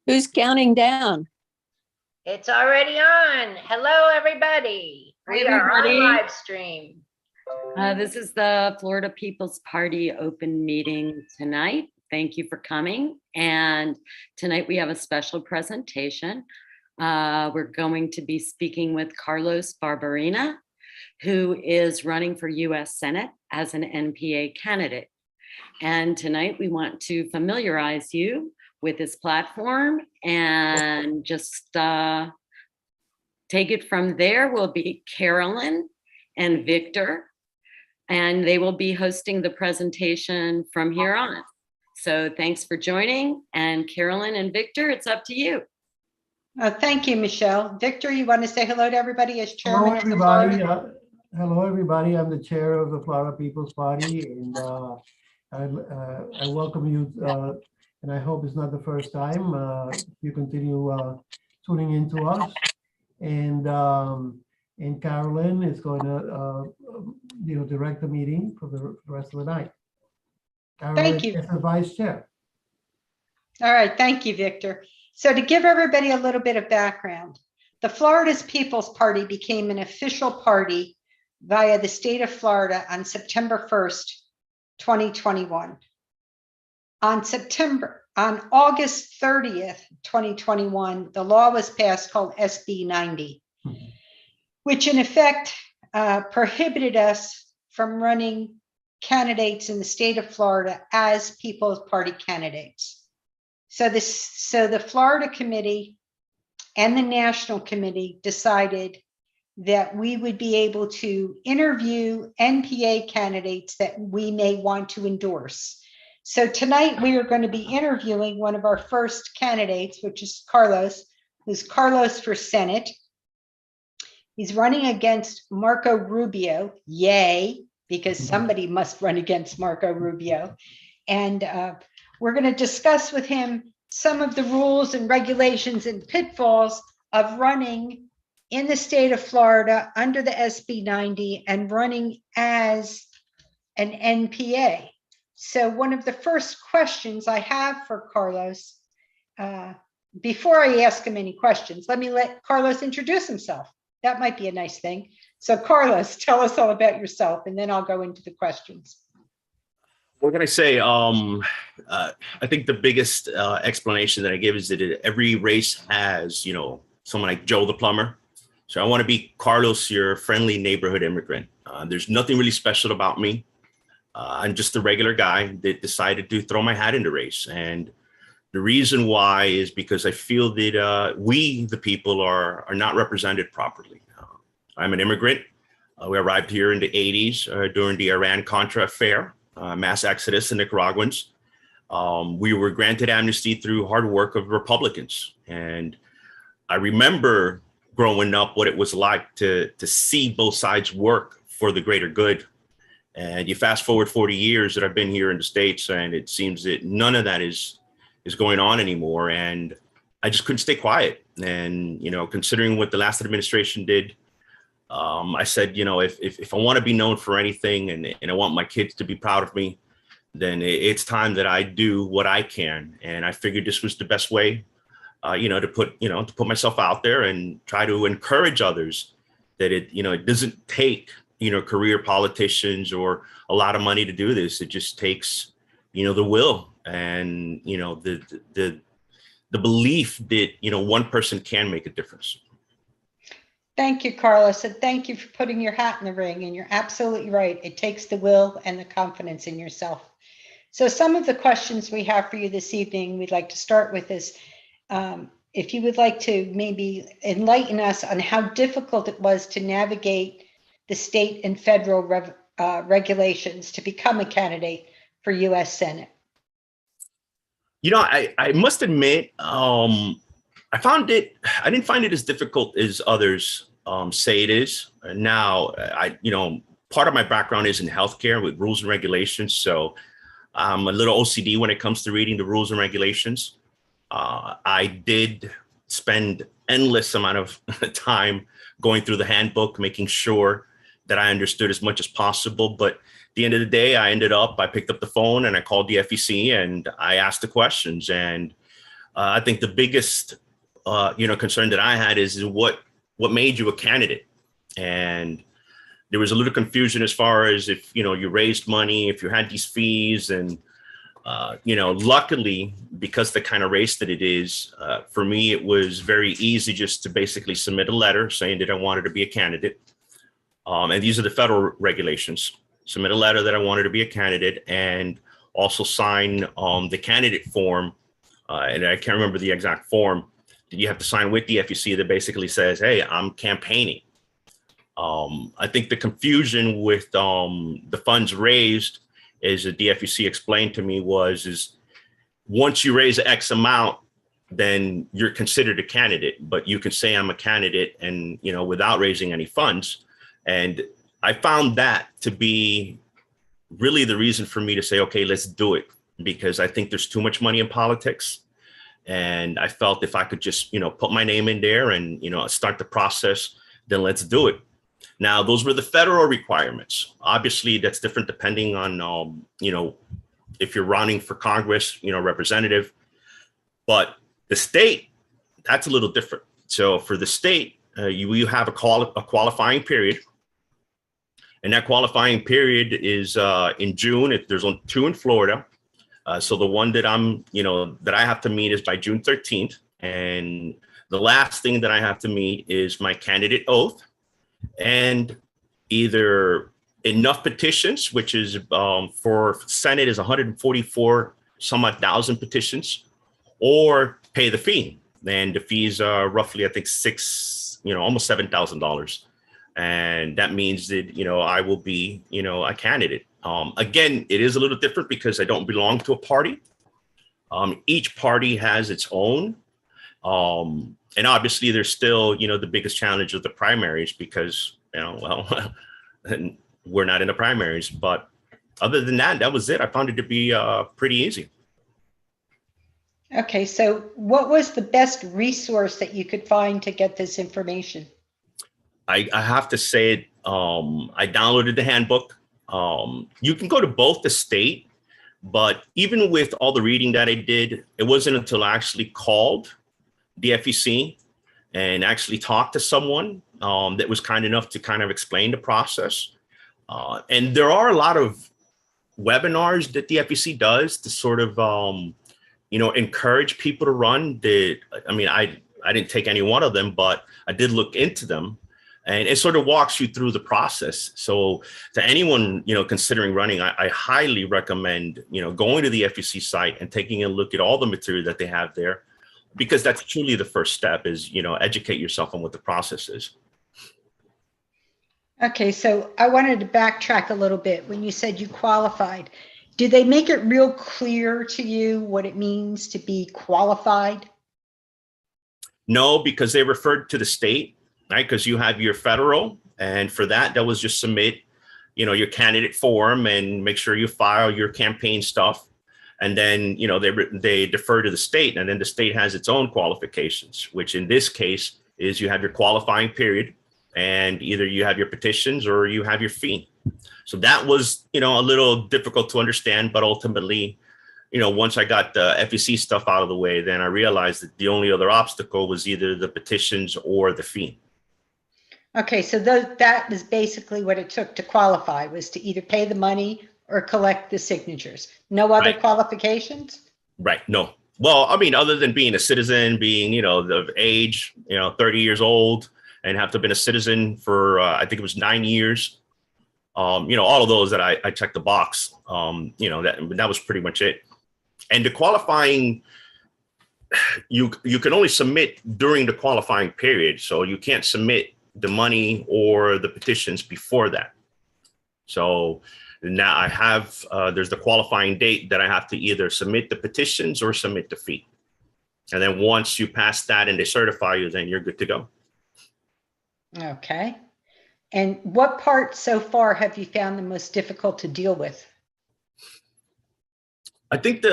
Who's counting down? It's already on. Hello, everybody. Hi, We are on everybody. live stream. This is the Florida People's Party open meeting tonight. Thank you for coming. And tonight we have a special presentation. We're going to be speaking with Carlos Barberena, who is running for U.S. Senate as an NPA candidate. And tonight we want to familiarize you with his platform and just take it from there. Will be Carolyn and Victor, and they will be hosting the presentation from here on. So thanks for joining, and Carolyn and Victor, it's up to you. Thank you, Michelle. Victor, you want to say hello to everybody as chairman? Hello, everybody. Hello, everybody. I'm the chair of the Florida People's Party, and I welcome you. And I hope it's not the first time you continue tuning into us. And Carolyn is going to direct the meeting for the rest of the night. Carolyn, thank you. as the vice chair. All right, thank you, Victor. So to give everybody a little bit of background, the Florida's People's Party became an official party via the state of Florida on September 1st, 2021. On August 30th, 2021, the law was passed called SB 90, which in effect prohibited us from running candidates in the state of Florida as People's Party candidates. So the Florida committee and the national committee decided that we would be able to interview NPA candidates that we may want to endorse. So tonight we are going to be interviewing one of our first candidates, which is Carlos, who's Carlos for Senate. He's running against Marco Rubio, yay, because somebody must run against Marco Rubio. And we're going to discuss with him some of the rules and regulations and pitfalls of running in the state of Florida under the SB 90 and running as an NPA. So one of the first questions I have for Carlos, before I ask him any questions, let me let Carlos introduce himself. That might be a nice thing. So Carlos, tell us all about yourself, and then I'll go into the questions. What can I say? I think the biggest explanation that I give is that every race has, someone like Joe the plumber. So I want to be Carlos, your friendly neighborhood immigrant. There's nothing really special about me. I'm just a regular guy that decided to throw my hat in the race. And the reason why is because I feel that we, the people, are not represented properly. I'm an immigrant. We arrived here in the 80s during the Iran-Contra affair, mass exodus in Nicaraguans. We were granted amnesty through hard work of Republicans. And I remember growing up what it was like to see both sides work for the greater good. And you fast forward 40 years that I've been here in the States, and it seems that none of that is going on anymore. And I just couldn't stay quiet. And, considering what the last administration did, I said, if I want to be known for anything and I want my kids to be proud of me, then it's time that I do what I can. And I figured this was the best way, to put myself out there and try to encourage others that it doesn't take career politicians or a lot of money to do this. It just takes, the will and, the belief that, one person can make a difference. Thank you, Carlos, and thank you for putting your hat in the ring. And you're absolutely right. It takes the will and the confidence in yourself. So some of the questions we have for you this evening, we'd like to start with is, if you would like to maybe enlighten us on how difficult it was to navigate the state and federal regulations to become a candidate for U.S. Senate. I must admit, I didn't find it as difficult as others say it is. Now, part of my background is in healthcare with rules and regulations. So I'm a little OCD when it comes to reading the rules and regulations. I did spend endless amount of time going through the handbook, making sure that I understood as much as possible. But at the end of the day, I picked up the phone and I called the FEC and I asked the questions. And I think the biggest, concern that I had is what made you a candidate. And there was a little confusion as far as if, you raised money, if you had these fees. And, luckily, because the kind of race that it is, for me, it was very easy just to basically submit a letter saying that I wanted to be a candidate. And these are the federal regulations. Submit a letter that I wanted to be a candidate and also sign the candidate form. And I can't remember the exact form that you have to sign with the FEC that basically says, hey, I'm campaigning. I think the confusion with the funds raised, as the DFEC explained to me, is once you raise X amount, then you're considered a candidate, but you can say I'm a candidate and, without raising any funds. And I found that to be really the reason for me to say, okay, let's do it, because I think there's too much money in politics. And I felt if I could just, put my name in there and, start the process, then let's do it. Now, those were the federal requirements. Obviously, that's different depending on, if you're running for Congress, representative. But the state, that's a little different. So for the state, you have a qualifying period. And that qualifying period is in June. There's 2 in Florida. So the one that that I have to meet is by June 13th. And the last thing that I have to meet is my candidate oath. And either enough petitions, which is for Senate is 144 some odd thousand petitions, or pay the fee. And the fees are roughly, I think, almost $7,000. And that means that, I will be, a candidate. Again, it is a little different because I don't belong to a party. Each party has its own. And obviously, there's still, the biggest challenge of the primaries because, we're not in the primaries. But other than that, that was it. I found it to be pretty easy. Okay, so what was the best resource that you could find to get this information? I have to say it. I downloaded the handbook. You can go to both the state, but even with all the reading that I did, it wasn't until I actually called the FEC and actually talked to someone that was kind enough to kind of explain the process. And there are a lot of webinars that the FEC does to sort of, encourage people to run. I didn't take any one of them, but I did look into them. And it sort of walks you through the process. So to anyone, considering running, I highly recommend, going to the FEC site and taking a look at all the material that they have there, because that's truly the first step is, educate yourself on what the process is. Okay, so I wanted to backtrack a little bit. When you said you qualified, did they make it real clear to you what it means to be qualified? No, because they referred to the state, right? Because you have your federal, and for that was just submit, your candidate form and make sure you file your campaign stuff. And then, they defer to the state, and then the state has its own qualifications, which in this case is you have your qualifying period, and either you have your petitions or you have your fee. So that was, a little difficult to understand, but ultimately, once I got the FEC stuff out of the way, then I realized that the only other obstacle was either the petitions or the fee. Okay, so that was basically what it took to qualify, was to either pay the money or collect the signatures. No other Right. qualifications? Right. No. Well, other than being a citizen, being, the age, 30 years old, and have to have been a citizen for, I think it was 9 years. All of those that I checked the box, that was pretty much it. And the qualifying, you can only submit during the qualifying period. So you can't submit the money or the petitions before that. So now I have, there's the qualifying date that I have to either submit the petitions or submit the fee. And then once you pass that and they certify you, then you're good to go. Okay. And what part so far have you found the most difficult to deal with? I think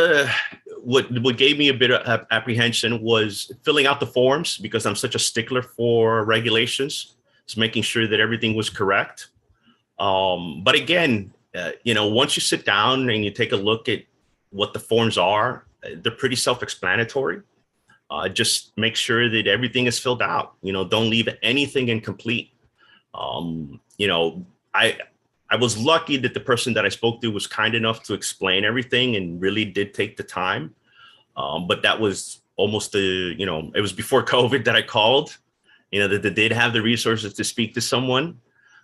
what gave me a bit of apprehension was filling out the forms, because I'm such a stickler for regulations. It's making sure that everything was correct. But again, once you sit down and you take a look at what the forms are, they're pretty self-explanatory. just make sure that everything is filled out. Don't leave anything incomplete. You know, I was lucky that the person that I spoke to was kind enough to explain everything and really did take the time. But that was almost it was before COVID that I called, that they did have the resources to speak to someone.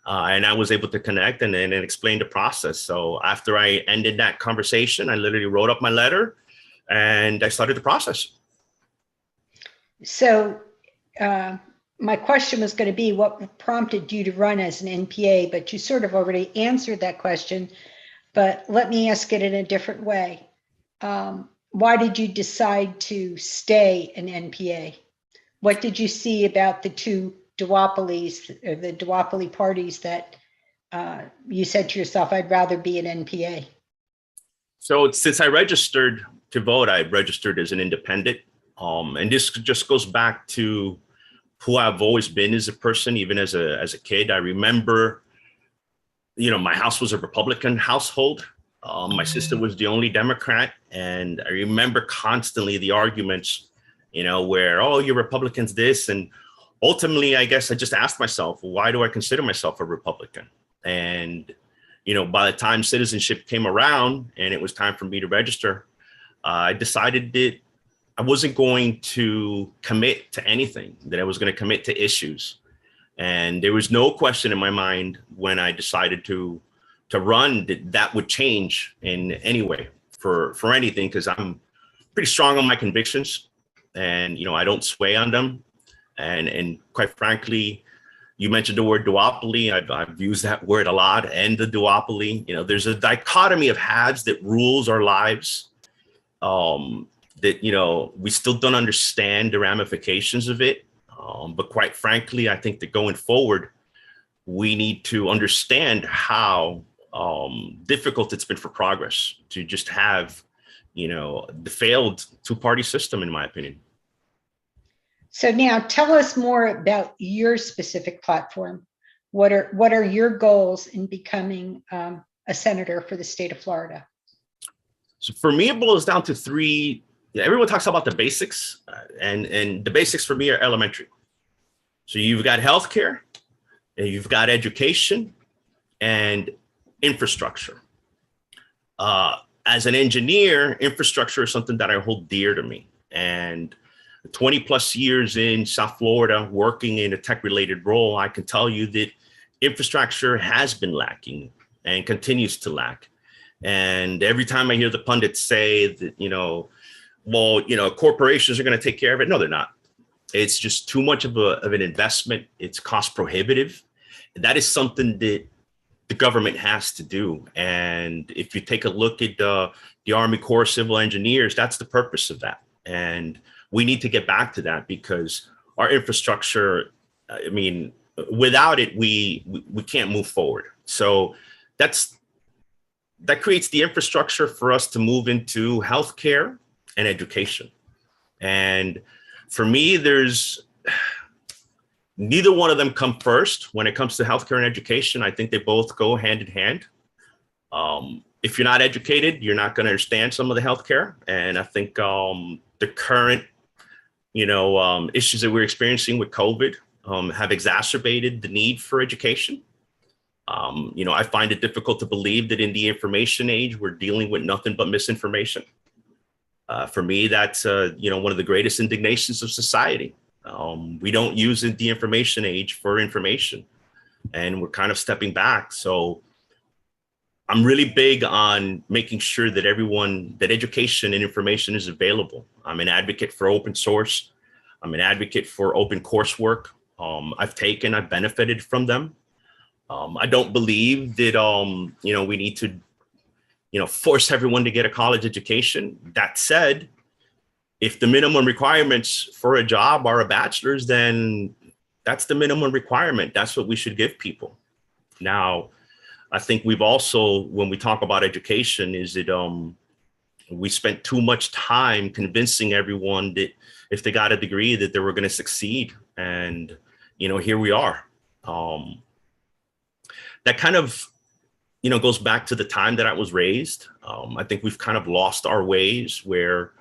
And I was able to connect and explain the process. So after I ended that conversation, I literally wrote up my letter and I started the process. So my question was going to be, what prompted you to run as an NPA? But you sort of already answered that question. But let me ask it in a different way. Why did you decide to stay an NPA? What did you see about the two duopolies, or the duopoly parties, that you said to yourself, I'd rather be an NPA? So since I registered to vote, I registered as an independent. And this just goes back to who I've always been as a person, even as a kid. I remember, my house was a Republican household. My sister was the only Democrat. And I remember constantly the arguments, where, oh, you're Republicans this. And ultimately, I guess I just asked myself, why do I consider myself a Republican? And, by the time citizenship came around and it was time for me to register, I decided that I wasn't going to commit to anything, that I was going to commit to issues. And there was no question in my mind when I decided to run that would change in any way for anything, because I'm pretty strong on my convictions and, I don't sway on them. And quite frankly, you mentioned the word duopoly. I've used that word a lot, and the duopoly. There's a dichotomy of haves that rules our lives. That, we still don't understand the ramifications of it. But quite frankly, I think that going forward, we need to understand how difficult it's been for progress to just have, the failed two-party system, in my opinion. So now tell us more about your specific platform. What are your goals in becoming a senator for the state of Florida? So for me, it boils down to three. Everyone talks about the basics, and the basics for me are elementary. So you've got healthcare, and you've got education, and infrastructure. As an engineer, infrastructure is something that I hold dear to me. And 20 plus years in South Florida, working in a tech-related role, I can tell you that infrastructure has been lacking and continues to lack. And every time I hear the pundits say that, corporations are going to take care of it. No, they're not. It's just too much of an investment. It's cost prohibitive. That is something that the government has to do. And if you take a look at the Army Corps of Civil Engineers, that's the purpose of that. And we need to get back to that, because our infrastructure, without it, we can't move forward. So that creates the infrastructure for us to move into healthcare and education. And for me, neither one of them come first when it comes to healthcare and education. I think they both go hand in hand. If you're not educated, you're not going to understand some of the healthcare. And I think the current, issues that we're experiencing with COVID have exacerbated the need for education. I find it difficult to believe that in the information age, we're dealing with nothing but misinformation. For me, that's, one of the greatest indignations of society. We don't use the information age for information, and we're kind of stepping back. So I'm really big on making sure that that education and information is available. I'm an advocate for open source. I'm an advocate for open coursework. I've benefited from them. I don't believe that, we need to, force everyone to get a college education. That said, if the minimum requirements for a job are a bachelor's, then that's the minimum requirement. That's what we should give people. Now, I think we've also, when we talk about education, is that we spent too much time convincing everyone that if they got a degree that they were going to succeed. And, here we are. That kind of, goes back to the time that I was raised. I think we've kind of lost our ways, where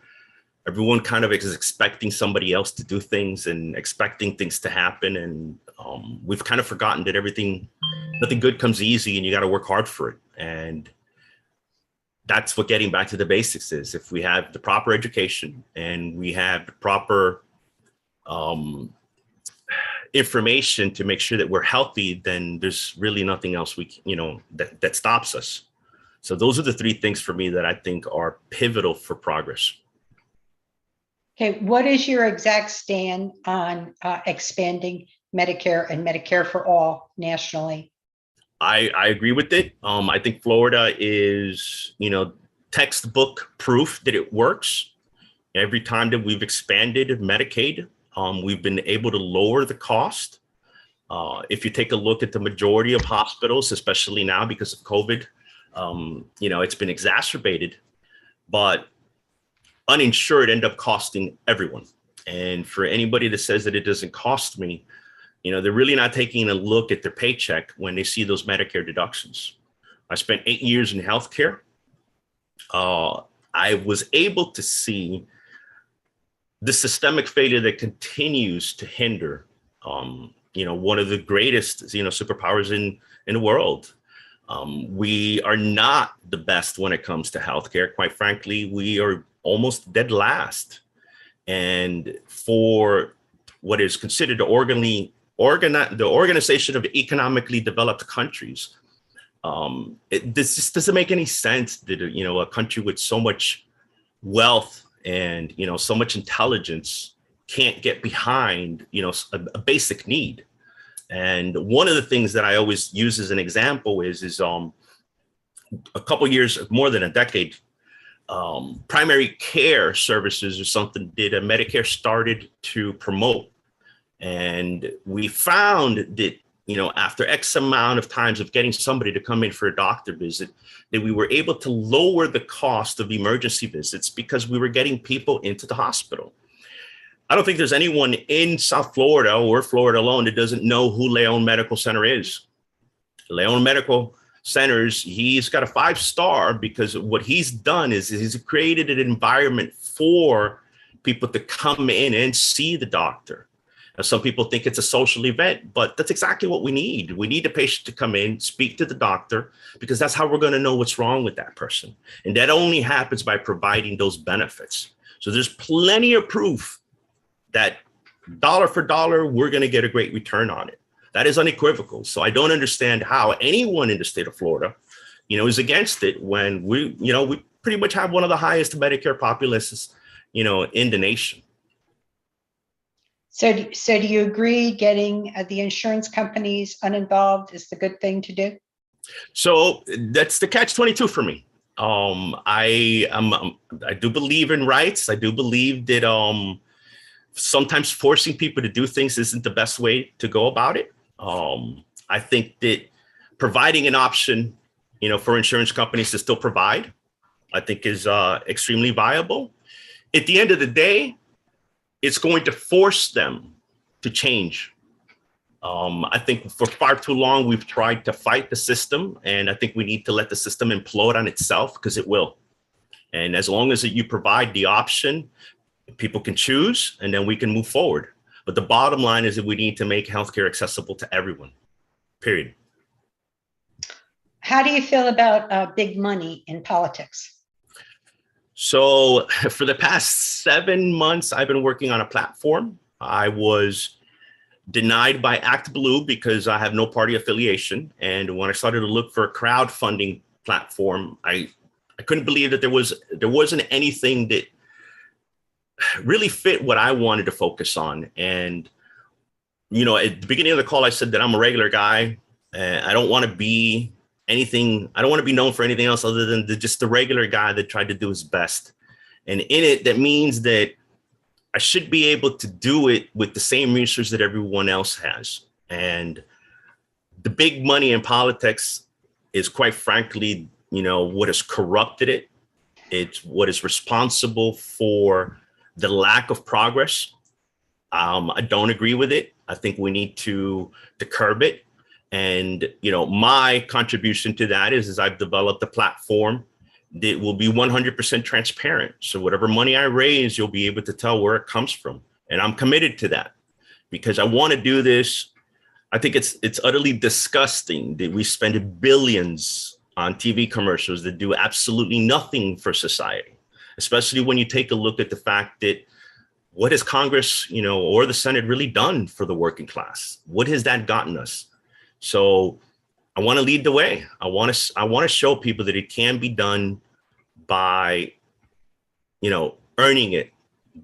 everyone kind of is expecting somebody else to do things and expecting things to happen. And we've kind of forgotten that nothing good comes easy and you got to work hard for it. And that's what getting back to the basics is. If we have the proper education and we have the proper information to make sure that we're healthy, then there's really nothing else that stops us. So those are the three things for me that I think are pivotal for progress. Okay, what is your exact stand on expanding Medicare and Medicare for all nationally? I agree with it. I think Florida is, textbook proof that it works. Every time that we've expanded Medicaid, we've been able to lower the cost. If you take a look at the majority of hospitals, especially now because of COVID, it's been exacerbated, but uninsured end up costing everyone. And for anybody that says that it doesn't cost me, they're really not taking a look at their paycheck when they see those Medicare deductions. I spent 8 years in healthcare. I was able to see the systemic failure that continues to hinder, one of the greatest, superpowers in the world. We are not the best when it comes to healthcare. Quite frankly, we are almost dead last. And for what is considered the Organization of Economically Developed Countries, this just doesn't make any sense that, a country with so much wealth and, so much intelligence can't get behind, a basic need. And one of the things that I always use as an example is a couple years, more than a decade, primary care services or something that Medicare started to promote. And we found that, after X amount of times of getting somebody to come in for a doctor visit, that we were able to lower the cost of emergency visits because we were getting people into the hospital. I don't think there's anyone in South Florida or Florida alone that doesn't know who Leon Medical Center is. Leon Medical Centers, he's got a 5-star because what he's done is he's created an environment for people to come in and see the doctor. Now, some people think it's a social event, but that's exactly what we need. We need the patient to come in, speak to the doctor, because that's how we're going to know what's wrong with that person. And that only happens by providing those benefits. So there's plenty of proof that dollar for dollar, we're going to get a great return on it. That is unequivocal. So I don't understand how anyone in the state of Florida, is against it when we pretty much have one of the highest Medicare populaces, in the nation. So do you agree getting the insurance companies uninvolved is the good thing to do? So that's the catch-22 for me. I do believe in rights. I do believe that sometimes forcing people to do things isn't the best way to go about it. I think that providing an option, for insurance companies to still provide, I think is extremely viable. At the end of the day, it's going to force them to change. I think for far too long, we've tried to fight the system, and I think we need to let the system implode on itself because it will. And as long as you provide the option, people can choose, and then we can move forward. But the bottom line is that we need to make healthcare accessible to everyone, period. How do you feel about big money in politics? So for the past 7 months, I've been working on a platform. I was denied by Act Blue because I have no party affiliation. And when I started to look for a crowdfunding platform, I couldn't believe that there wasn't anything that really fit what I wanted to focus on. And, at the beginning of the call, I said that I'm a regular guy. I don't want to be anything. I don't want to be known for anything else other than just the regular guy that tried to do his best. And in it, that means that I should be able to do it with the same resources that everyone else has. And the big money in politics is, quite frankly, what has corrupted it. It's what is responsible for the lack of progress. I don't agree with it. I think we need to curb it. And, my contribution to that is I've developed a platform that will be 100% transparent. So whatever money I raise, you'll be able to tell where it comes from. And I'm committed to that because I want to do this. I think it's utterly disgusting that we spend billions on TV commercials that do absolutely nothing for society, especially when you take a look at the fact that what has Congress, or the Senate really done for the working class? What has that gotten us? So I want to lead the way. I want to show people that it can be done by, earning it,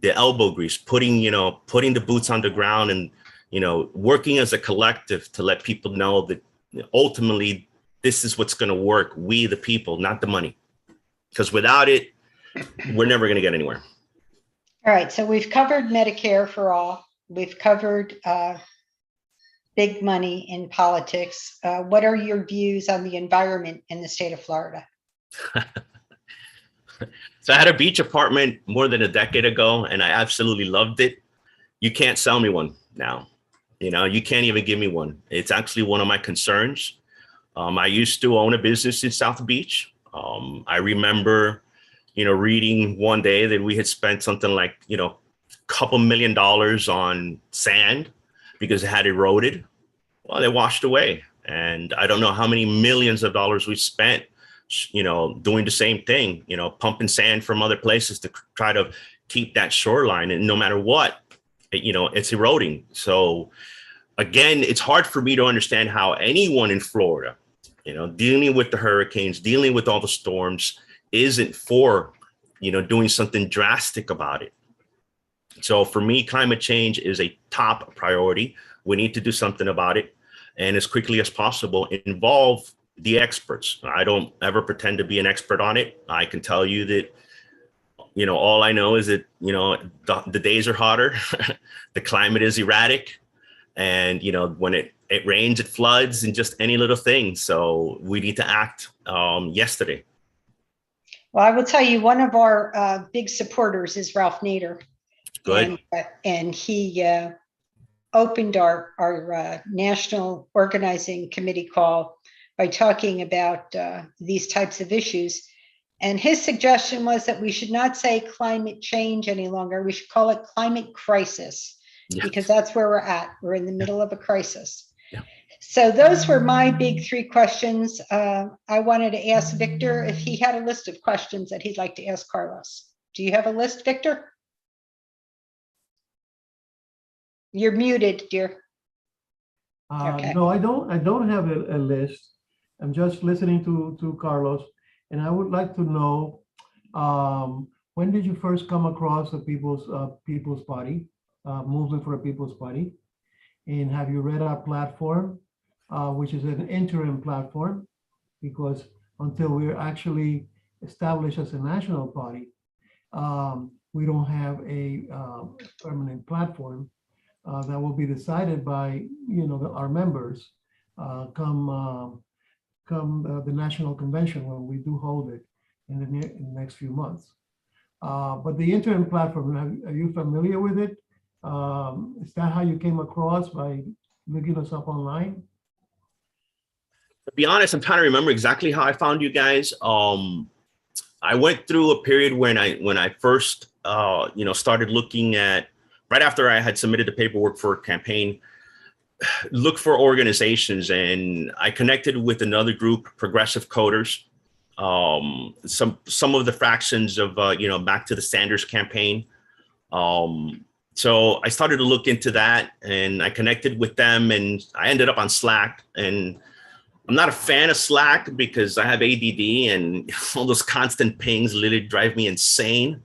the elbow grease, putting the boots on the ground and, working as a collective to let people know that ultimately this is what's going to work. We, the people, not the money, because without it, we're never going to get anywhere. All right, so we've covered Medicare for all. We've covered big money in politics. What are your views on the environment in the state of Florida? So I had a beach apartment more than a decade ago, and I absolutely loved it. You can't sell me one now. You can't even give me one. It's actually one of my concerns. I used to own a business in South Beach. I remember, reading one day that we had spent something like, a couple $1 million on sand because it had eroded. Well, they washed away. And I don't know how many millions of dollars we spent, doing the same thing, pumping sand from other places to try to keep that shoreline. And no matter what, it's eroding. So again, it's hard for me to understand how anyone in Florida, dealing with the hurricanes, dealing with all the storms, isn't for, doing something drastic about it. So for me, climate change is a top priority. We need to do something about it. And as quickly as possible, involve the experts. I don't ever pretend to be an expert on it. I can tell you that, all I know is that, the days are hotter, the climate is erratic, and, when it rains, it floods, and just any little thing. So we need to act yesterday. Well, I will tell you, one of our big supporters is Ralph Nader. Good. And he opened our national organizing committee call by talking about these types of issues. And his suggestion was that we should not say climate change any longer. We should call it climate crisis, because that's where we're at. We're in the middle of a crisis. Yeah. So those were my big three questions. I wanted to ask Victor if he had a list of questions that he'd like to ask Carlos. Do you have a list, Victor? You're muted, dear. Okay. No, I don't have a list. I'm just listening to Carlos, and I would like to know, when did you first come across the People's Party, Movement for a People's Party? And have you read our platform, which is an interim platform, because until we're actually established as a national party, we don't have a permanent platform that will be decided by our members come the national convention when we do hold it in the next few months. But the interim platform, are you familiar with it? Is that how you came across, by looking us up online? To be honest, I'm trying to remember exactly how I found you guys. I went through a period when I first started looking at, right after I had submitted the paperwork for a campaign, look for organizations, and I connected with another group, Progressive Coders, some of the fractions of back to the Sanders campaign. So I started to look into that, and I connected with them, and I ended up on Slack. And I'm not a fan of Slack because I have ADD, and all those constant pings literally drive me insane.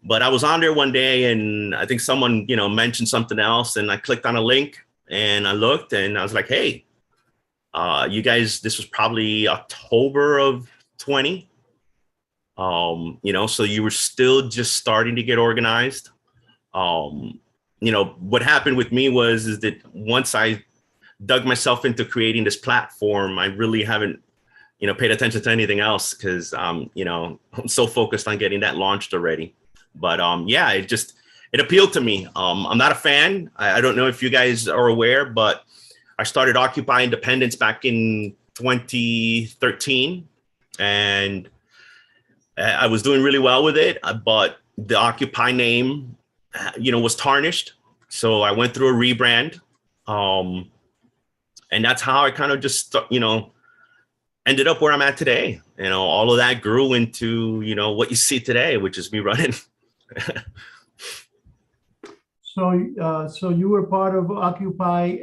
But I was on there one day, and I think someone mentioned something else, and I clicked on a link, and I looked, and I was like, hey, you guys, this was probably October of 20. So you were still just starting to get organized. What happened with me is that once I dug myself into creating this platform, I really haven't, paid attention to anything else, because I'm so focused on getting that launched already. But yeah, it appealed to me. I'm not a fan. I don't know if you guys are aware, but I started Occupy Independence back in 2013. And I was doing really well with it, but the Occupy name, was tarnished. So I went through a rebrand. And that's how I kind of just, ended up where I'm at today. All of that grew into, what you see today, which is me running. So you were part of Occupy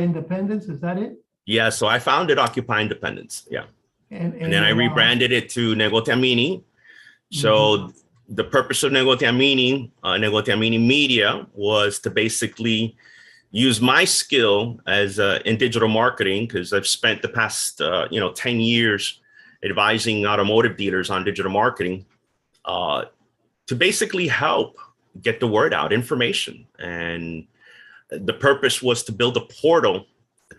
Independence, is that it? Yeah, so I founded Occupy Independence. Yeah. And then I rebranded it to Negotiamini. So the purpose of Negotiamini Media was to basically use my skill as in digital marketing, because I've spent the past 10 years advising automotive dealers on digital marketing, to basically help get the word out, information. And the purpose was to build a portal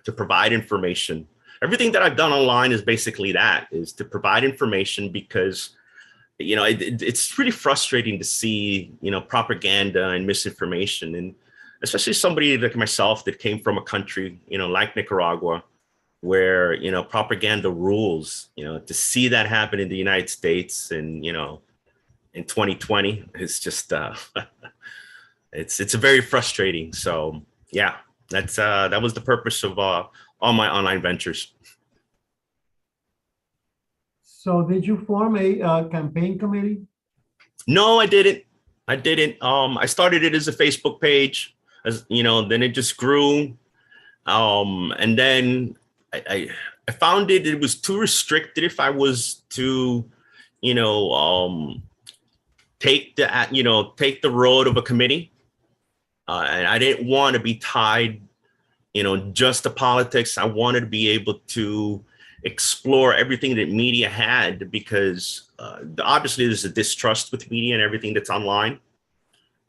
to provide information. Everything that I've done online is basically that, is to provide information, because it's really frustrating to see propaganda and misinformation, and especially somebody like myself that came from a country like Nicaragua, where propaganda rules. To see that happen in the United States and in 2020 is just it's very frustrating. So yeah, that was the purpose of all my online ventures. So did you form a campaign committee? No, I didn't. I started it as a Facebook page, then it just grew. And then I found it was too restricted if I was to, take the road of a committee. And I didn't want to be tied, just to politics. I wanted to be able to explore everything that media had, because obviously there's a distrust with media and everything that's online.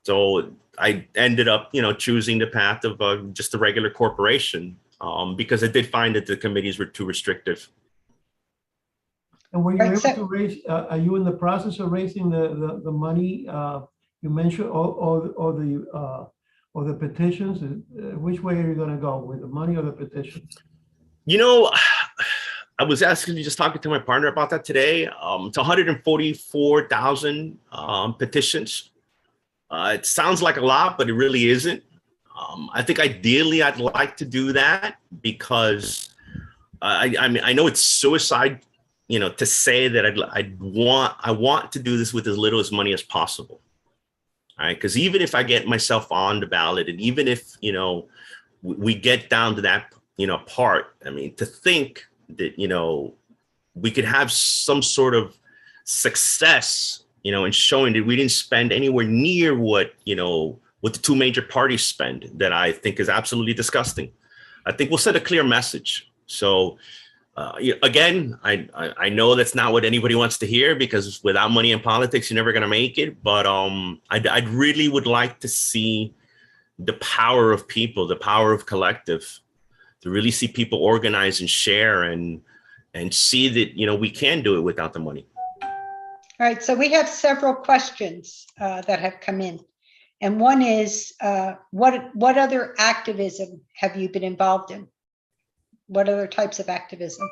So I ended up, choosing the path of just a regular corporation, because I did find that the committees were too restrictive. And were you able to raise, are you in the process of raising the money? You mentioned all the petitions. Which way are you going to go, with the money or the petitions? I was actually just talking to my partner about that today. It's 144,000 petitions. It sounds like a lot, but it really isn't. I think ideally I'd like to do that, because I mean, I know it's suicide, to say that I want to do this with as little as money as possible. All right. Because even if I get myself on the ballot, and even if, we get down to that, part, I mean, to think that, we could have some sort of success, in showing that we didn't spend anywhere near what the two major parties spend, that I think is absolutely disgusting. I think we'll send a clear message. So again, I know that's not what anybody wants to hear, because without money in politics, you're never going to make it. But I'd really would like to see the power of people, the power of collective, to really see people organize and share, and see that, we can do it without the money. All right, so we have several questions that have come in. And one is, what other activism have you been involved in? What other types of activism?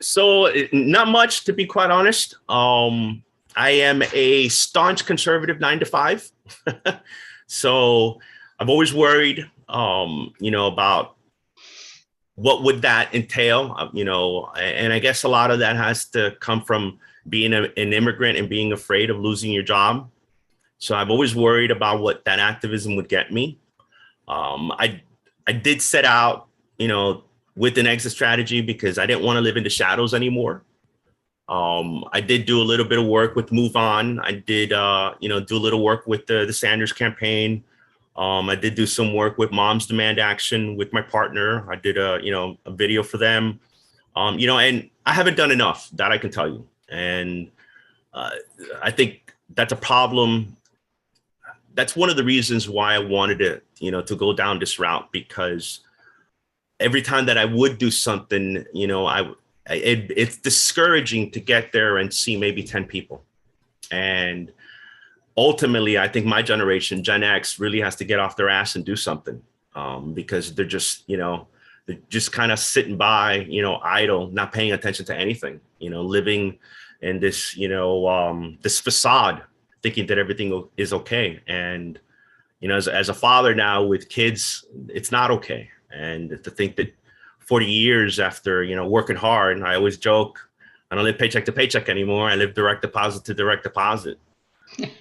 So not much, to be quite honest. I am a staunch conservative 9 to 5. So I've always worried, about what would that entail, and I guess a lot of that has to come from being an immigrant and being afraid of losing your job. So I've always worried about what that activism would get me. I did set out, with an exit strategy, because I didn't want to live in the shadows anymore. I did do a little bit of work with Move On. I did, do a little work with the Sanders campaign. I did do some work with Moms Demand Action with my partner. I did a video for them. And I haven't done enough, that I can tell you. And I think that's a problem. That's one of the reasons why I wanted to go down this route, because every time that I would do something, it's discouraging to get there and see maybe 10 people. And ultimately, I think my generation, Gen X, really has to get off their ass and do something, because they're just kind of sitting by, idle, not paying attention to anything, living and this, this facade, thinking that everything is okay. And, as a father now with kids, it's not okay. And to think that 40 years after, working hard, and I always joke, I don't live paycheck to paycheck anymore. I live direct deposit to direct deposit.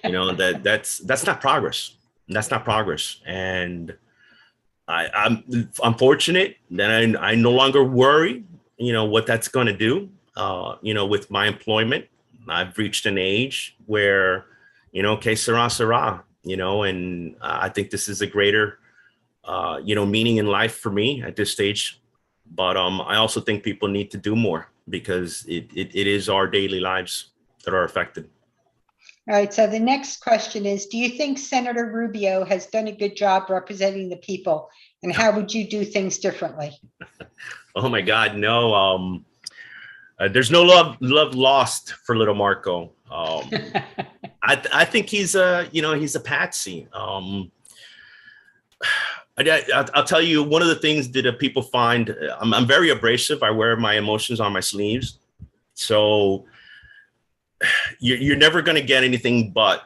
That's not progress. That's not progress. And I'm fortunate that I no longer worry, what that's going to do, with my employment. I've reached an age where, que sera, sera, and I think this is a greater, meaning in life for me at this stage. But I also think people need to do more, because it is our daily lives that are affected. All right, so the next question is, do you think Senator Rubio has done a good job representing the people? And how would you do things differently? Oh my God, no. There's no love lost for little Marco. I think he's a patsy. I'll tell you, one of the things that people find, I'm very abrasive. I wear my emotions on my sleeves. So you're never going to get anything but,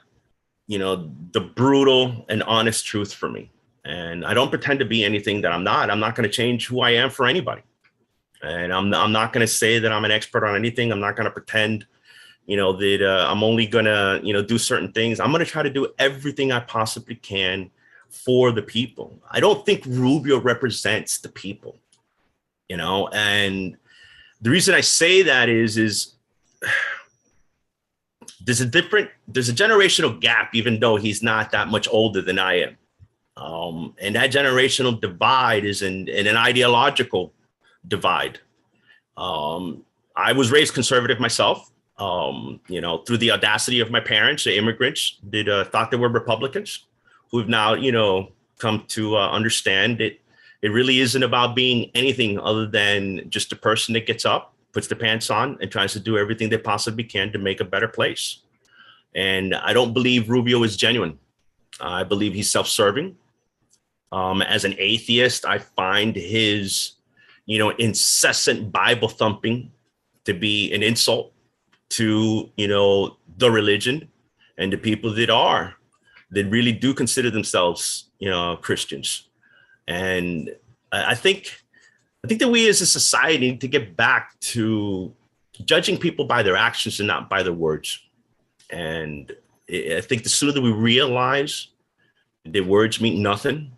the brutal and honest truth from me. And I don't pretend to be anything that I'm not. I'm not going to change who I am for anybody. And I'm not going to say that I'm an expert on anything. I'm not going to pretend, that I'm only going to, do certain things. I'm going to try to do everything I possibly can for the people. I don't think Rubio represents the people, and the reason I say that is there's a generational gap, even though he's not that much older than I am. And that generational divide is an ideological divide. I was raised conservative myself, through the audacity of my parents, the immigrants that thought they were Republicans, who've now, come to understand that it really isn't about being anything other than just a person that gets up, puts the pants on, and tries to do everything they possibly can to make a better place. And I don't believe Rubio is genuine. I believe he's self-serving. As an atheist, I find his, incessant Bible thumping to be an insult to, the religion and the people that really do consider themselves, Christians. And I think that we as a society need to get back to judging people by their actions and not by their words. And I think the sooner that we realize that words mean nothing,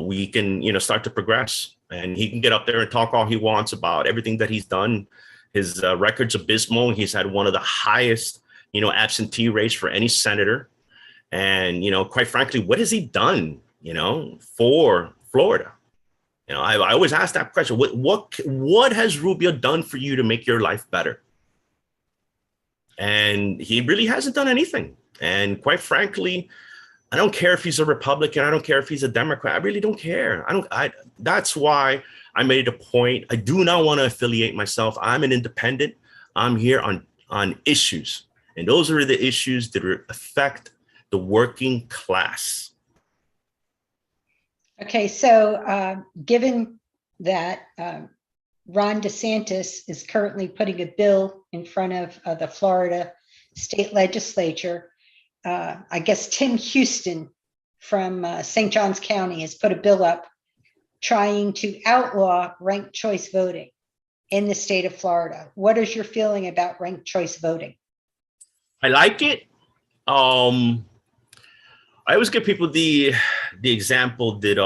we can, start to progress. And he can get up there and talk all he wants about everything that he's done. His record's abysmal. He's had one of the highest, absentee rates for any senator. And, quite frankly, what has he done, for Florida? I always ask that question. What has Rubio done for you to make your life better? And he really hasn't done anything. And quite frankly, I don't care if he's a Republican. I don't care if he's a Democrat. I really don't care. That's why I made a point. I do not want to affiliate myself. I'm an independent. I'm here on issues. And those are the issues that affect the working class. Okay, so given that Ron DeSantis is currently putting a bill in front of the Florida state legislature, I guess Tim Houston from St. Johns County has put a bill up trying to outlaw ranked choice voting in the state of Florida. What is your feeling about ranked choice voting? I like it. I always give people the example that,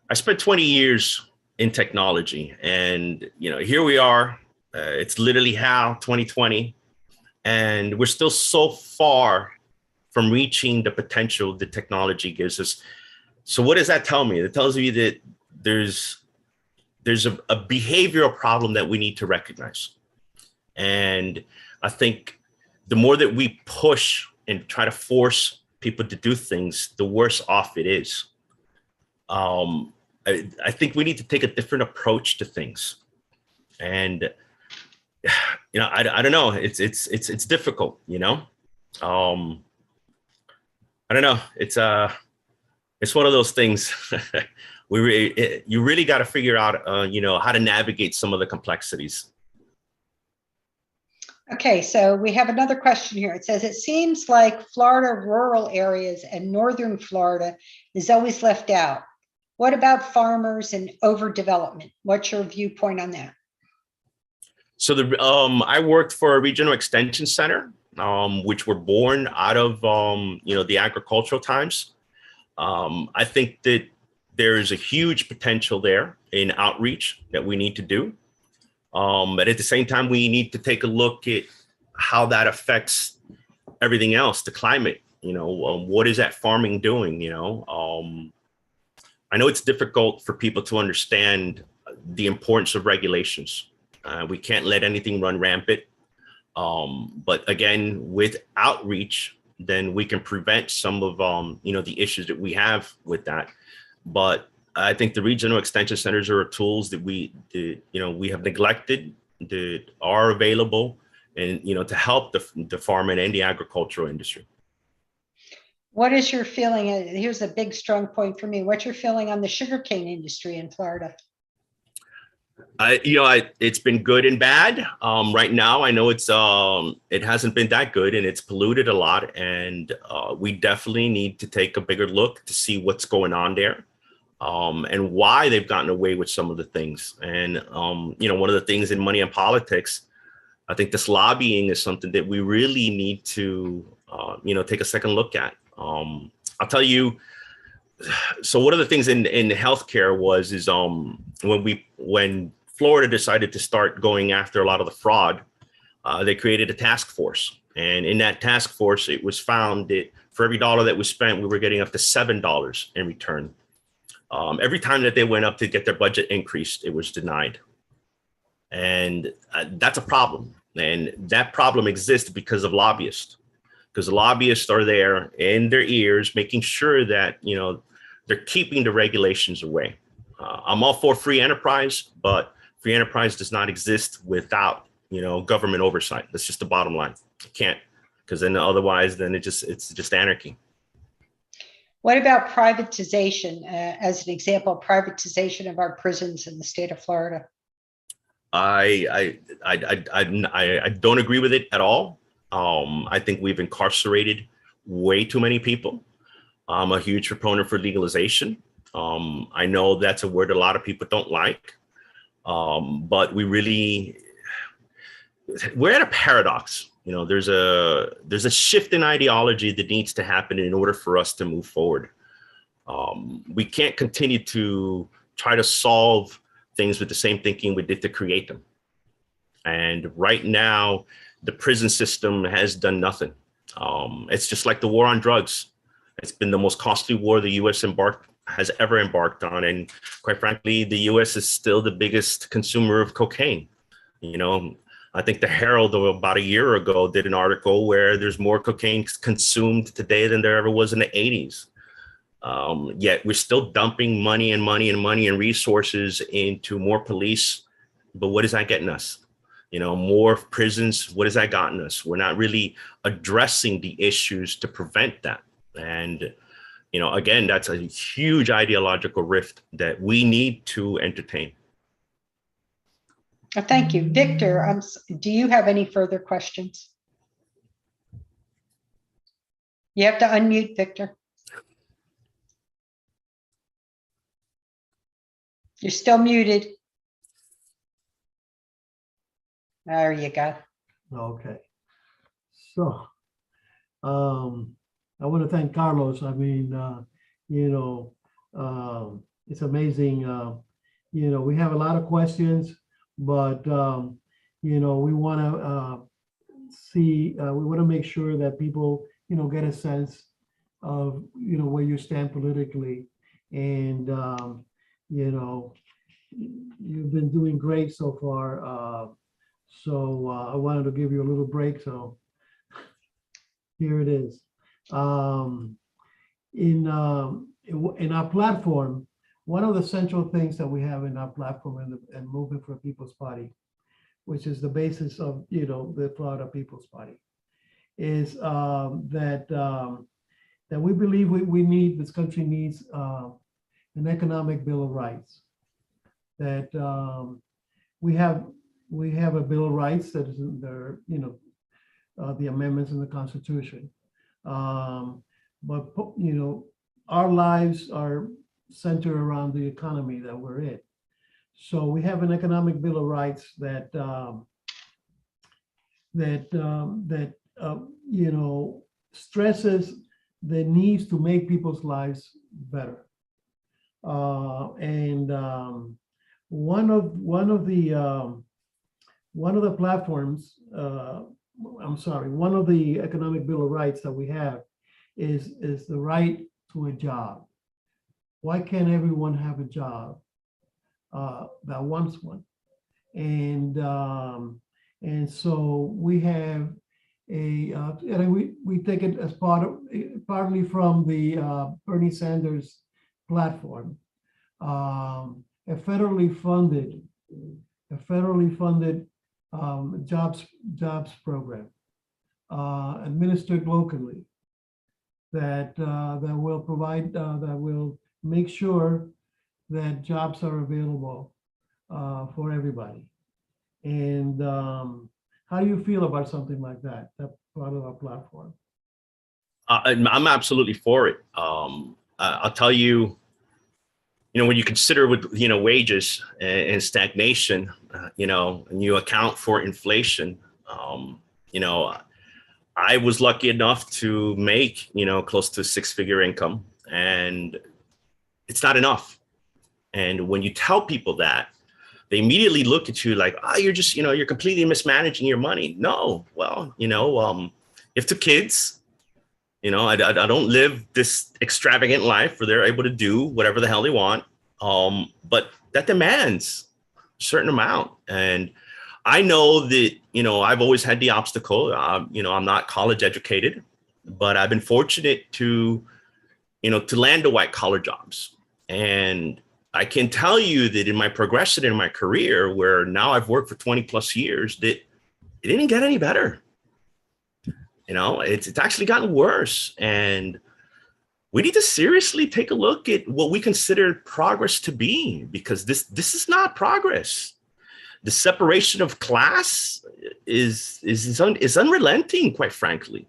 I spent 20 years in technology, and, here we are. It's literally how 2020, and we're still so far from reaching the potential that technology gives us. So what does that tell me? It tells me that there's a behavioral problem that we need to recognize. And I think the more that we push and try to force people to do things, the worse off it is. I think we need to take a different approach to things. And, I don't know. It's difficult, I don't know. It's one of those things. You really got to figure out, how to navigate some of the complexities. Okay, so we have another question here. It says, it seems like Florida rural areas and northern Florida is always left out. What about farmers and overdevelopment? What's your viewpoint on that? So I worked for a regional extension center, which were born out of the agricultural times. I think that there is a huge potential there in outreach that we need to do. But at the same time, we need to take a look at how that affects everything else, the climate. What is that farming doing? I know it's difficult for people to understand the importance of regulations. We can't let anything run rampant. But again, with outreach, then we can prevent some of the issues that we have with that. But I think the regional extension centers are tools that we have neglected, that are available, and to help the farming and the agricultural industry. What is your feeling? Here's a big strong point for me. What's your feeling on the sugarcane industry in Florida? It's been good and bad. Right now, I know it hasn't been that good, and it's polluted a lot. And we definitely need to take a bigger look to see what's going on there, and why they've gotten away with some of the things. And one of the things in money and politics, I think this lobbying is something that we really need to take a second look at. I'll tell you. So one of the things in healthcare is when Florida decided to start going after a lot of the fraud, they created a task force. And in that task force, it was found that for every dollar that was spent, we were getting up to $7 in return. Every time that they went up to get their budget increased, it was denied. And that's a problem. And that problem exists because of lobbyists. Because the lobbyists are there in their ears, making sure that, they're keeping the regulations away. I'm all for free enterprise, but free enterprise does not exist without, government oversight. That's just the bottom line. You can't, because then otherwise, then it's just anarchy. What about privatization? As an example, privatization of our prisons in the state of Florida. I don't agree with it at all. I think we've incarcerated way too many people. I'm a huge proponent for legalization. I know that's a word a lot of people don't like, but we're at a paradox. There's a shift in ideology that needs to happen in order for us to move forward. We can't continue to try to solve things with the same thinking we did to create them. And right now, the prison system has done nothing. It's just like the war on drugs. It's been the most costly war the U.S. has ever embarked on. And quite frankly, the U.S. is still the biggest consumer of cocaine. I think the Herald about a year ago did an article where there's more cocaine consumed today than there ever was in the 80s. Yet we're still dumping money and resources into more police. But what is that getting us? More prisons. What has that gotten us? We're not really addressing the issues to prevent that. And, again, that's a huge ideological rift that we need to entertain. Thank you. Victor, do you have any further questions? You have to unmute, Victor. You're still muted. There you go. Okay. So, I want to thank Carlos. I mean, it's amazing. We have a lot of questions, but, we want to we want to make sure that people, get a sense of, where you stand politically. And, you've been doing great so far. So I wanted to give you a little break. So here it is. In our platform, one of the central things that we have in our platform and Movement for People's Party, which is the basis of the Florida People's Party, is that we believe this country needs an economic bill of rights. That we have we have a Bill of Rights that is in there, the amendments in the Constitution. But, our lives are centered around the economy that we're in. So we have an economic Bill of Rights that stresses the needs to make people's lives better. And one of the platforms, one of the economic Bill of Rights that we have is the right to a job. Why can't everyone have a job that wants one? And so we have and we take it as partly from the Bernie Sanders platform, a federally funded jobs program administered locally that will make sure that jobs are available for everybody. And how do you feel about something like that part of our platform? I'm absolutely for it. I'll tell you, when you consider with, wages and stagnation, and you account for inflation, I was lucky enough to make, close to six-figure income, and it's not enough. And when you tell people that, they immediately look at you like, you're just, you're completely mismanaging your money. No, well, if the kids, I don't live this extravagant life where they're able to do whatever the hell they want. But that demands a certain amount. And I know that, I've always had the obstacle. I'm not college educated, but I've been fortunate to land the white collar jobs. And I can tell you that in my progression in my career, where now I've worked for 20 plus years, that it didn't get any better. It's actually gotten worse. And we need to seriously take a look at what we consider progress to be, because this is not progress. The separation of class is unrelenting, quite frankly.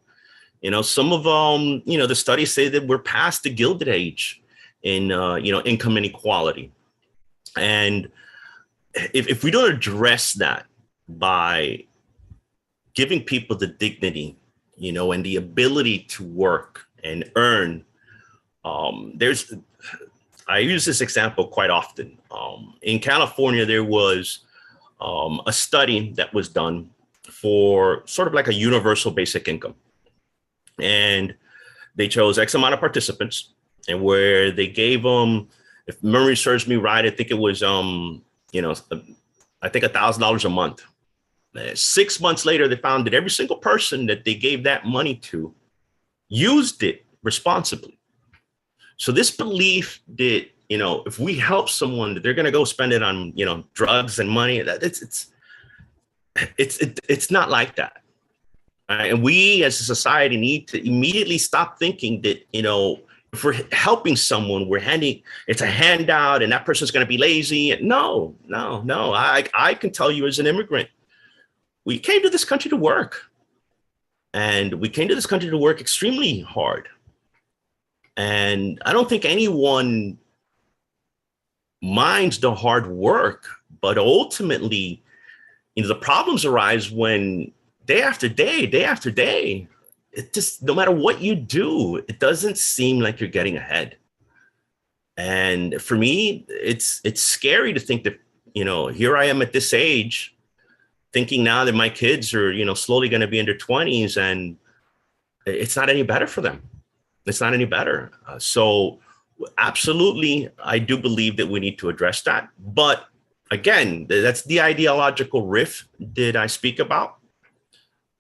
Some of the studies say that we're past the Gilded Age in income inequality. And if we don't address that by giving people the dignity, and the ability to work and earn, I use this example quite often. In California, there was a study that was done for sort of like a universal basic income. And they chose X amount of participants, and where they gave them, if memory serves me right, I think it was, I think $1,000 a month. 6 months later, they found that every single person that they gave that money to used it responsibly. So this belief that, if we help someone, that they're going to go spend it on, drugs and money, it's not like that. And we as a society need to immediately stop thinking that, if we're helping someone, it's a handout and that person's going to be lazy. No. I can tell you as an immigrant, we came to this country to work, and we came to this country to work extremely hard. And I don't think anyone minds the hard work, but ultimately, the problems arise when day after day, it just, no matter what you do, it doesn't seem like you're getting ahead. And for me, it's scary to think that, here I am at this age, thinking now that my kids are, slowly going to be in their 20s, and it's not any better for them. It's not any better. So absolutely, I do believe that we need to address that. But again, that's the ideological rift that I speak about.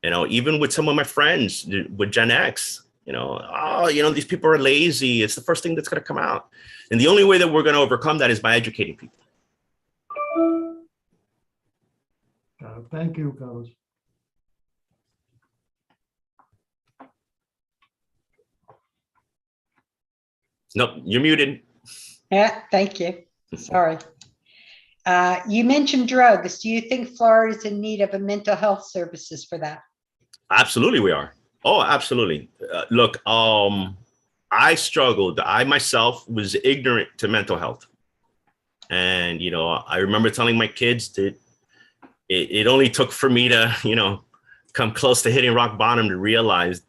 Even with some of my friends with Gen X, these people are lazy. It's the first thing that's going to come out. And the only way that we're going to overcome that is by educating people. Thank you, Carlos. Nope, you're muted. Yeah, thank you. Sorry. You mentioned drugs. Do you think Florida is in need of a mental health services for that? Absolutely, we are. Oh, absolutely. Look, I struggled. I myself was ignorant to mental health. And, I remember telling my kids that it only took for me to, come close to hitting rock bottom to realize,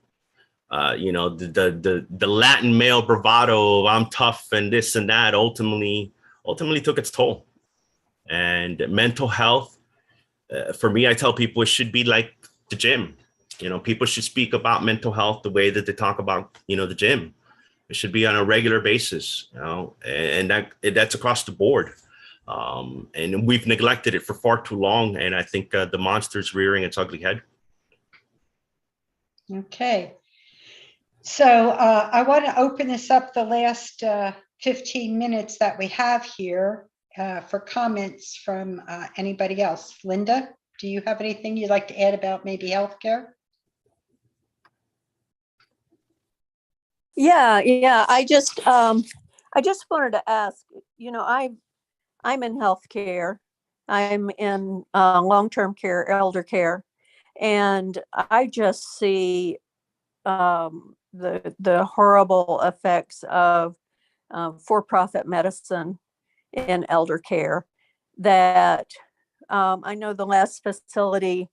the Latin male bravado of I'm tough and this and that ultimately took its toll. And mental health, for me, I tell people it should be like the gym. People should speak about mental health the way that they talk about, the gym. It should be on a regular basis, and that's across the board. And we've neglected it for far too long. And I think the monster's rearing its ugly head. Okay. So I want to open this up the last 15 minutes that we have here for comments from anybody else. Linda, do you have anything you'd like to add about maybe healthcare? Yeah. I just wanted to ask, I'm in healthcare. I'm in long-term care, elder care, and I just see the horrible effects of for-profit medicine in elder care. That I know the last facility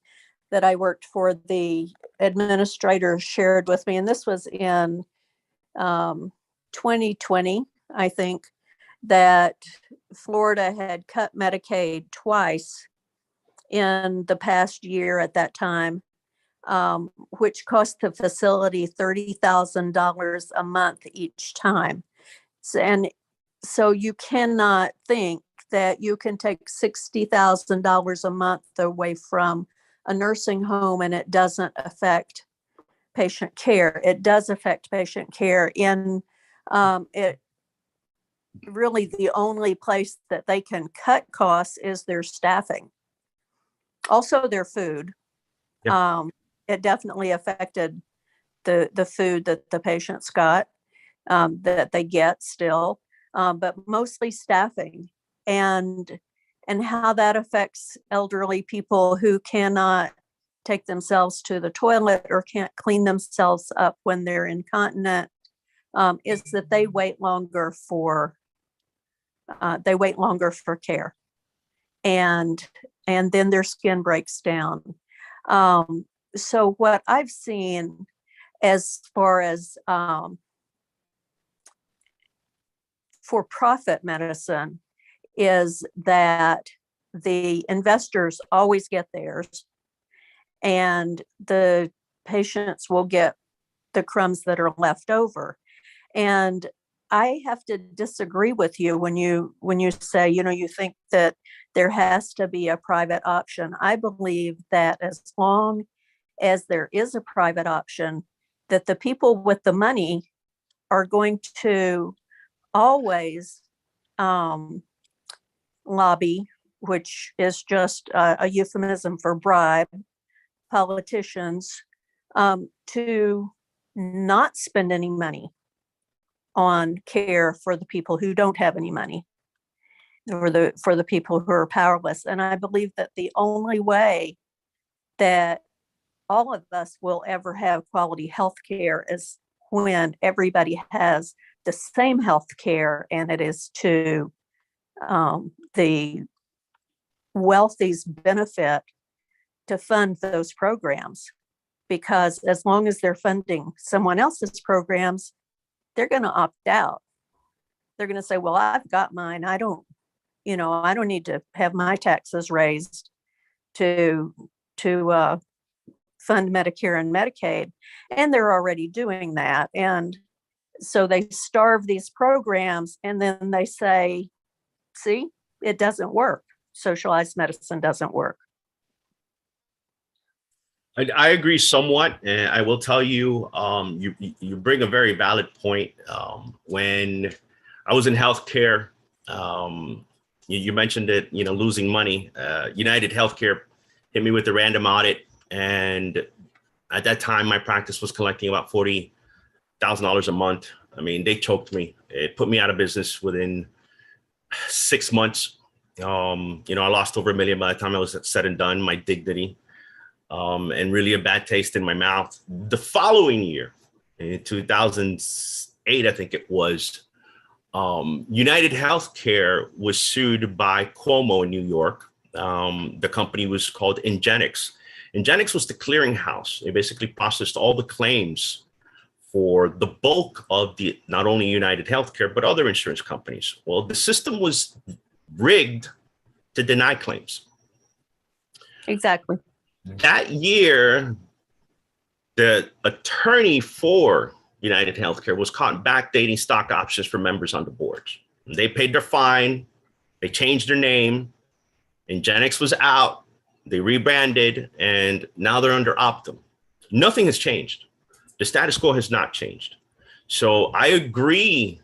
that I worked for, the administrator shared with me, and this was in 2020, I think, that Florida had cut Medicaid twice in the past year at that time, which cost the facility $30,000 a month each time. So you cannot think that you can take $60,000 a month away from a nursing home and it doesn't affect patient care. It does affect patient care. In it really, the only place that they can cut costs is their staffing, also their food. Yeah. It definitely affected the food that the patients got, that they get still, but mostly staffing, and how that affects elderly people who cannot take themselves to the toilet or can't clean themselves up when they're incontinent, is that they wait longer for care, and then their skin breaks down. So what I've seen as far as for-profit medicine is that the investors always get theirs, and the patients will get the crumbs that are left over. And I have to disagree with you when you say, you think that there has to be a private option. I believe that as long as there is a private option, that the people with the money are going to always lobby, which is just a euphemism for bribe, politicians to not spend any money on care for the people who don't have any money, or for the people who are powerless. And I believe that the only way that all of us will ever have quality health care is when everybody has the same health care, and it is to the wealthy's benefit to fund those programs. Because as long as they're funding someone else's programs, they're going to opt out. They're going to say, well, I've got mine. I don't need to have my taxes raised to fund Medicare and Medicaid. And they're already doing that. And so they starve these programs, and then they say, see, it doesn't work. Socialized medicine doesn't work. I agree somewhat, and I will tell you, you bring a very valid point. When I was in healthcare, you mentioned it, losing money. United Healthcare hit me with a random audit, and at that time, my practice was collecting about $40,000 a month. I mean, they choked me. It put me out of business within 6 months. I lost over $1 million by the time I was said and done, my dignity, and really a bad taste in my mouth. The following year, in 2008, I think it was, United Healthcare was sued by Cuomo in New York. The company was called Ingenix. Ingenix was the clearinghouse. They basically processed all the claims for the bulk of not only United Healthcare, but other insurance companies. Well, the system was rigged to deny claims. Exactly. That year, the attorney for United Healthcare was caught backdating stock options for members on the boards. They paid their fine. They changed their name. Ingenix was out. They rebranded, and now they're under Optum. Nothing has changed. The status quo has not changed. So I agree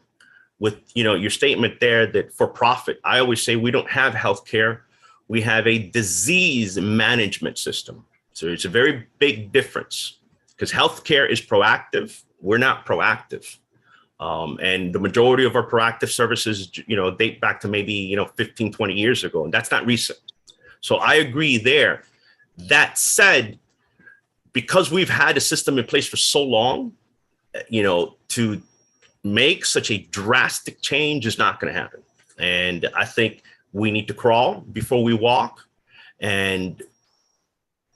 with your statement there that for profit, I always say we don't have healthcare. We have a disease management system. So it's a very big difference because healthcare is proactive. We're not proactive. And the majority of our proactive services, date back to maybe, 15, 20 years ago. And that's not recent. So I agree there. That said, because we've had a system in place for so long, to make such a drastic change is not going to happen. And I think we need to crawl before we walk. And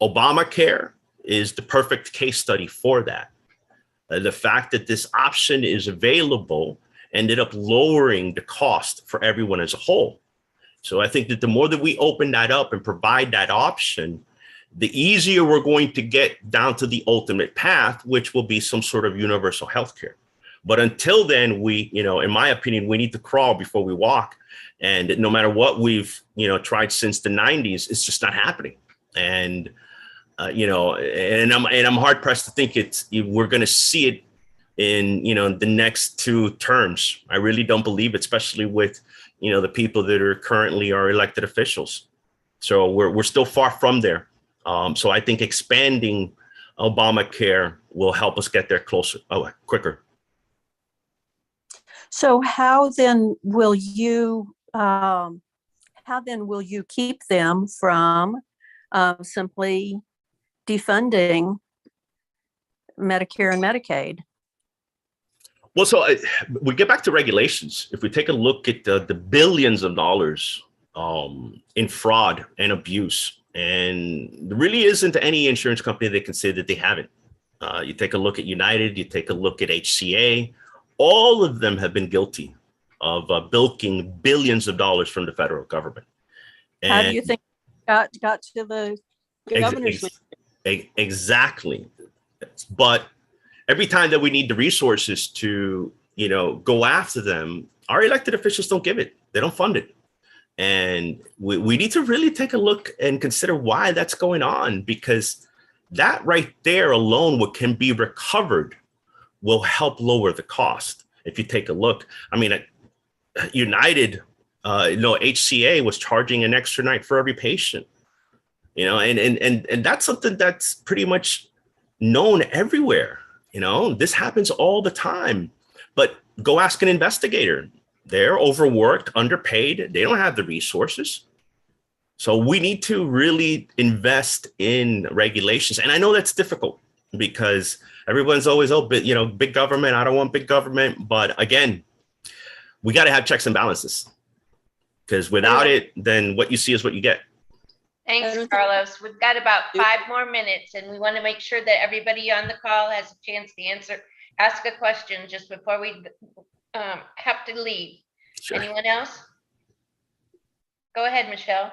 Obamacare is the perfect case study for that. The fact that this option is available ended up lowering the cost for everyone as a whole. So I think that the more that we open that up and provide that option, the easier we're going to get down to the ultimate path, which will be some sort of universal healthcare. But until then, we, in my opinion, we need to crawl before we walk. And no matter what we've, tried since the 90s, it's just not happening. And, and I'm hard pressed to think we're going to see it in, the next 2 terms. I really don't believe it, especially with, the people that are currently our elected officials. So we're still far from there. So I think expanding Obamacare will help us get there quicker. So how then will you keep them from simply defunding Medicare and Medicaid? Well, so we get back to regulations. If we take a look at the billions of dollars in fraud and abuse, and there really isn't any insurance company that can say that they haven't. You take a look at United, you take a look at HCA, all of them have been guilty of bilking billions of dollars from the federal government. And how do you think got to the governor's? Exactly. But every time that we need the resources to, go after them, our elected officials don't give it. They don't fund it. And we need to really take a look and consider why that's going on, because that right there alone, what can be recovered will help lower the cost. If you take a look, I mean, United, HCA was charging an extra night for every patient, and that's something that's pretty much known everywhere. This happens all the time, but go ask an investigator. They're overworked, underpaid. They don't have the resources. So we need to really invest in regulations. And I know that's difficult because everyone's always, big government. I don't want big government. But again, we got to have checks and balances, because without it, then what you see is what you get. Thanks, Carlos. We've got about 5 more minutes, and we want to make sure that everybody on the call has a chance to ask a question just before we have to leave. Sure. Anyone else? Go ahead, Michelle.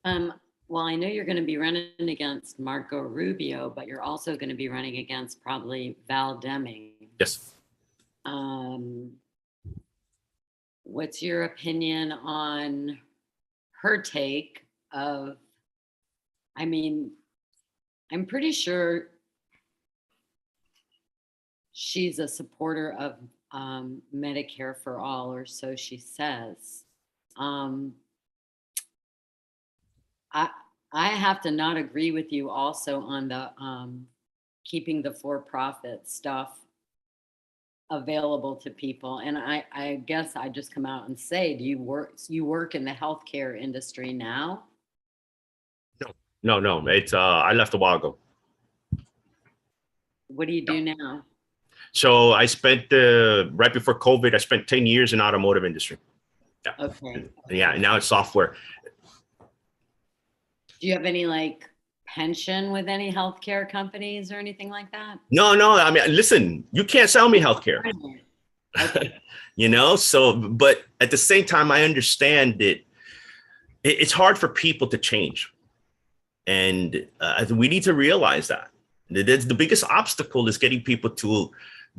Well, I know you're going to be running against Marco Rubio, but you're also going to be running against probably Val Deming. Yes. What's your opinion on her take of, I'm pretty sure she's a supporter of Medicare for all, or so she says. I have to not agree with you also on the keeping the for-profit stuff available to people. And I guess I just come out and say, you work in the healthcare industry now? No, it's I left a while ago. What do you do now? So I spent right before COVID, I spent 10 years in automotive industry. Yeah. Okay. Yeah, now it's software. Do you have any like pension with any healthcare companies or anything like that? No, I mean, listen, you can't sell me healthcare. Okay. You know, so, but at the same time, I understand that it's hard for people to change. And we need to realize that. That's the biggest obstacle is getting people to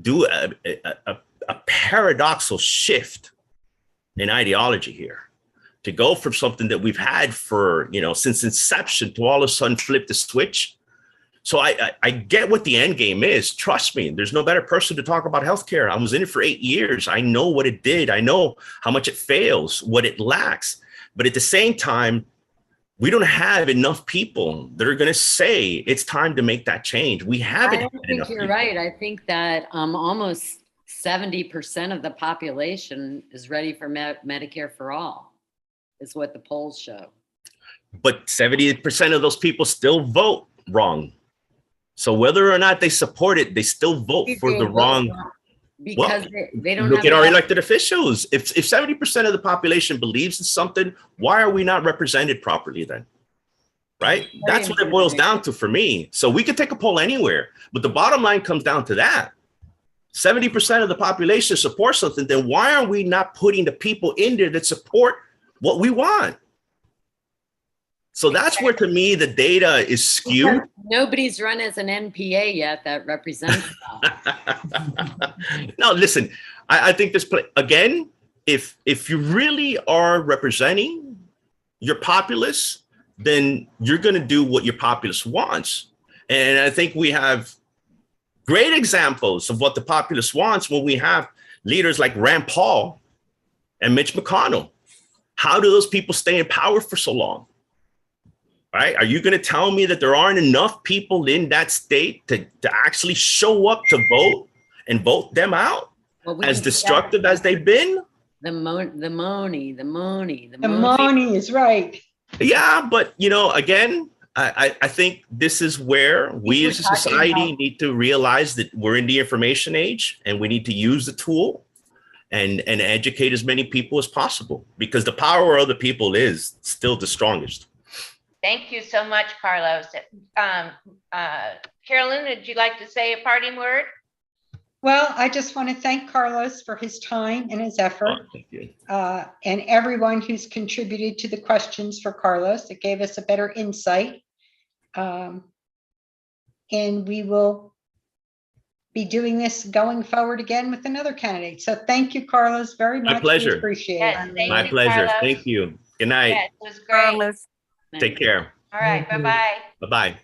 do a paradoxical shift in ideology here, to go from something that we've had for, since inception to all of a sudden flip the switch. So I get what the end game is. Trust me, there's no better person to talk about healthcare. I was in it for 8 years. I know what it did. I know how much it fails, what it lacks. But at the same time, we don't have enough people that are going to say it's time to make that change. We haven't. I don't think you're right. I think that almost 70% of the population is ready for Medicare for all, is what the polls show. But 70% of those people still vote wrong. So whether or not they support it, they still vote for the wrong. Because they don't look have at our enough- elected officials. If 70% of the population believes in something, why are we not represented properly then? Right? That's what it boils down to for me. So we could take a poll anywhere, but the bottom line comes down to that. 70% of the population supports something, then why are we not putting the people in there that support what we want? So that's where, to me, the data is skewed. Nobody's run as an NPA yet that represents that. No, listen, I think this, again, if you really are representing your populace, then you're going to do what your populace wants. And I think we have great examples of what the populace wants when we have leaders like Rand Paul and Mitch McConnell. How do those people stay in power for so long? Right? Are you going to tell me that there aren't enough people in that state to actually show up to vote and vote them out? Well, as destructive as they've been? The money is right. Yeah, but again, I think this is where we as a society need to realize that we're in the information age and we need to use the tool and educate as many people as possible, because the power of the people is still the strongest. Thank you so much, Carlos. Carolyn, would you like to say a parting word? Well, I just want to thank Carlos for his time and his effort, Thank you. and everyone who's contributed to the questions for Carlos. It gave us a better insight. And we will be doing this going forward again with another candidate. So thank you, Carlos, very much. My pleasure. We appreciate Yes, it. thank My you, pleasure. Carlos. Thank you. Good night. Yes, it was great. Carlos. Take care. All right, Thank you. bye-bye. Bye-bye.